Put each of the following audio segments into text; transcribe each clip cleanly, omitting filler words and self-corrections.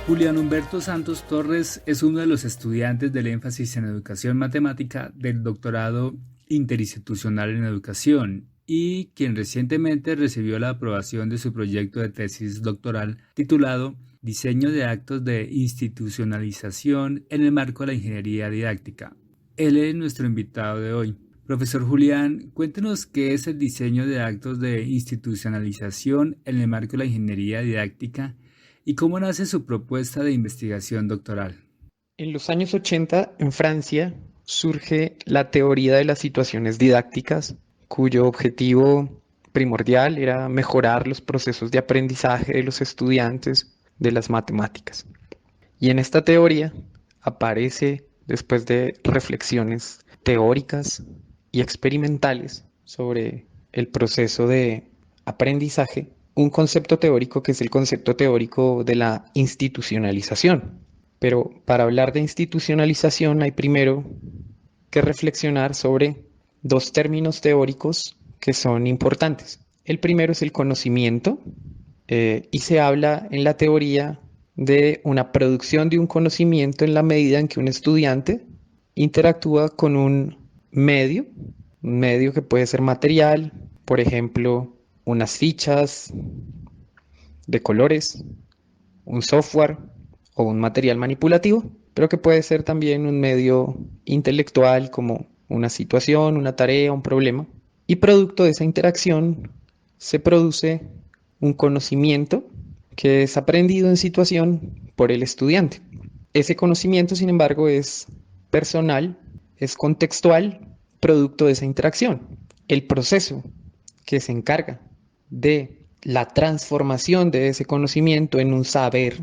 Julián Humberto Santos Torres es uno de los estudiantes del énfasis en educación matemática del doctorado interinstitucional en educación y quien recientemente recibió la aprobación de su proyecto de tesis doctoral titulado Diseño de actos de institucionalización en el marco de la ingeniería didáctica. Él es nuestro invitado de hoy. Profesor Julián, cuéntenos qué es el diseño de actos de institucionalización en el marco de la ingeniería didáctica y cómo nace su propuesta de investigación doctoral. En los años 80, en Francia, surge la teoría de las situaciones didácticas, cuyo objetivo primordial era mejorar los procesos de aprendizaje de los estudiantes de las matemáticas. Y en esta teoría aparece, después de reflexiones teóricas y experimentales sobre el proceso de aprendizaje, un concepto teórico que es el concepto teórico de la institucionalización. Pero para hablar de institucionalización hay primero que reflexionar sobre dos términos teóricos que son importantes. El primero es el conocimiento y se habla en la teoría de una producción de un conocimiento en la medida en que un estudiante interactúa con un medio que puede ser material, por ejemplo, unas fichas de colores, un software o un material manipulativo, pero que puede ser también un medio intelectual como una situación, una tarea, un problema. Y producto de esa interacción se produce un conocimiento que es aprendido en situación por el estudiante. Ese conocimiento, sin embargo, es personal, es contextual, producto de esa interacción. El proceso que se encarga de la transformación de ese conocimiento en un saber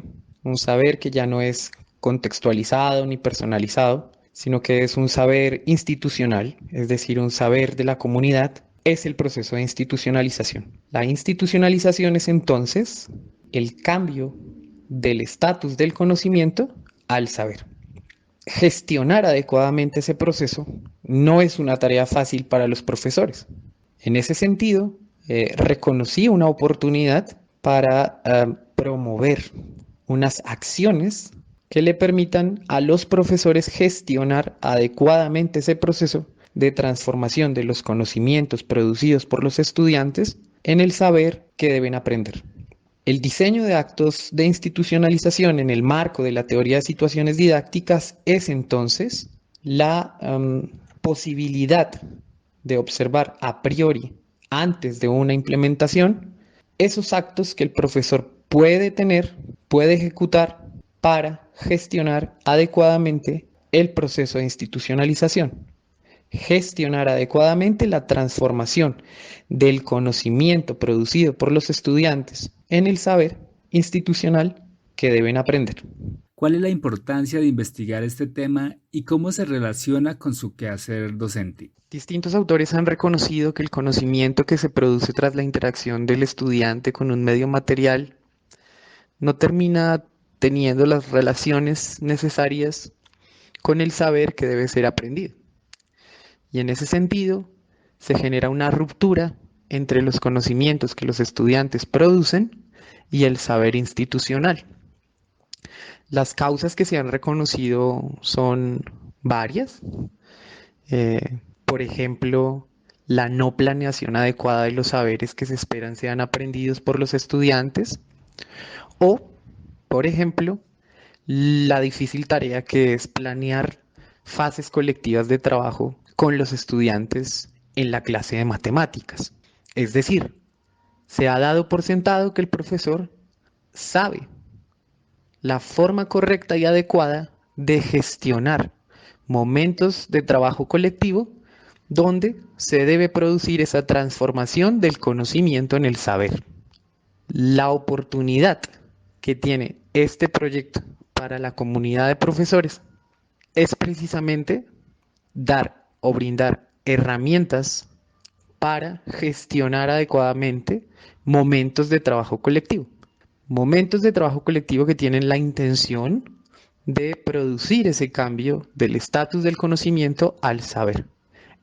que ya no es contextualizado ni personalizado, sino que es un saber institucional, es decir, un saber de la comunidad, es el proceso de institucionalización. La institucionalización es entonces el cambio del estatus del conocimiento al saber. Gestionar adecuadamente ese proceso no es una tarea fácil para los profesores. En ese sentido, reconocí una oportunidad para promover unas acciones que le permitan a los profesores gestionar adecuadamente ese proceso de transformación de los conocimientos producidos por los estudiantes en el saber que deben aprender. El diseño de actos de institucionalización en el marco de la teoría de situaciones didácticas es entonces la posibilidad de observar a priori, antes de una implementación, esos actos que el profesor puede tener, puede ejecutar para gestionar adecuadamente el proceso de institucionalización. Gestionar adecuadamente la transformación del conocimiento producido por los estudiantes en el saber institucional que deben aprender. ¿Cuál es la importancia de investigar este tema y cómo se relaciona con su quehacer docente? Distintos autores han reconocido que el conocimiento que se produce tras la interacción del estudiante con un medio material no termina teniendo las relaciones necesarias con el saber que debe ser aprendido. Y en ese sentido, se genera una ruptura entre los conocimientos que los estudiantes producen y el saber institucional. Las causas que se han reconocido son varias. Por ejemplo, la no planeación adecuada de los saberes que se esperan sean aprendidos por los estudiantes. O, por ejemplo, la difícil tarea que es planear fases colectivas de trabajo con los estudiantes en la clase de matemáticas. Es decir, se ha dado por sentado que el profesor sabe la forma correcta y adecuada de gestionar momentos de trabajo colectivo donde se debe producir esa transformación del conocimiento en el saber. La oportunidad que tiene este proyecto para la comunidad de profesores es precisamente dar o brindar herramientas para gestionar adecuadamente momentos de trabajo colectivo. Momentos de trabajo colectivo que tienen la intención de producir ese cambio del estatus del conocimiento al saber.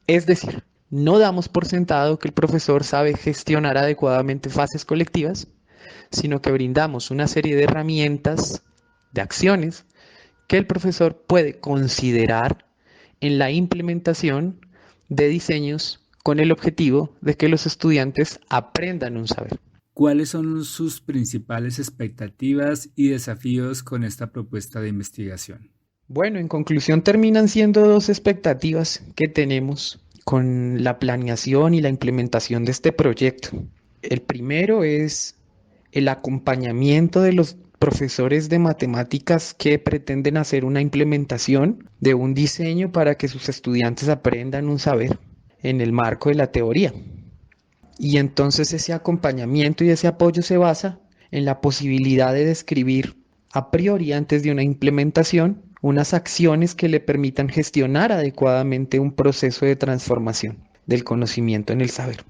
Es decir, no damos por sentado que el profesor sabe gestionar adecuadamente fases colectivas, sino que brindamos una serie de herramientas de acciones que el profesor puede considerar en la implementación de diseños con el objetivo de que los estudiantes aprendan un saber. ¿Cuáles son sus principales expectativas y desafíos con esta propuesta de investigación? Bueno, en conclusión terminan siendo dos expectativas que tenemos con la planeación y la implementación de este proyecto. El primero es el acompañamiento de los profesores de matemáticas que pretenden hacer una implementación de un diseño para que sus estudiantes aprendan un saber en el marco de la teoría. Y entonces ese acompañamiento y ese apoyo se basa en la posibilidad de describir a priori antes de una implementación unas acciones que le permitan gestionar adecuadamente un proceso de transformación del conocimiento en el saber.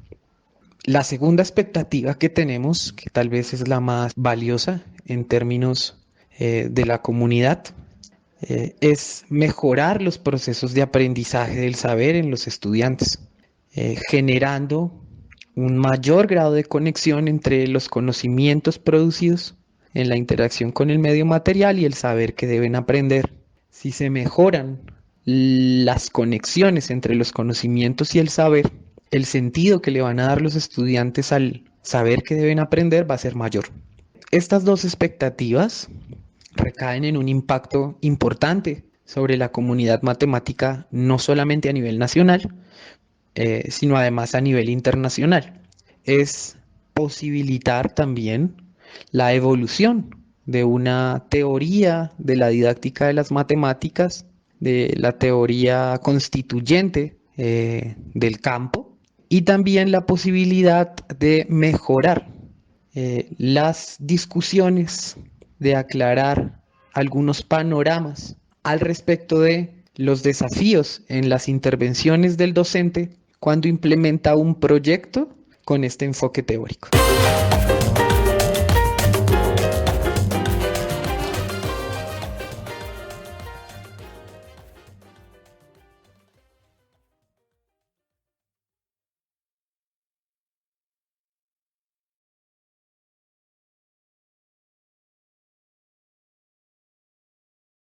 La segunda expectativa que tenemos, que tal vez es la más valiosa en términos de la comunidad, es mejorar los procesos de aprendizaje del saber en los estudiantes, generando un mayor grado de conexión entre los conocimientos producidos en la interacción con el medio material y el saber que deben aprender. Si se mejoran las conexiones entre los conocimientos y el saber, el sentido que le van a dar los estudiantes al saber que deben aprender va a ser mayor. Estas dos expectativas recaen en un impacto importante sobre la comunidad matemática, no solamente a nivel nacional, sino además a nivel internacional. Es posibilitar también la evolución de una teoría de la didáctica de las matemáticas, de la teoría constituyente del campo, y también la posibilidad de mejorar las discusiones, de aclarar algunos panoramas al respecto de los desafíos en las intervenciones del docente cuando implementa un proyecto con este enfoque teórico.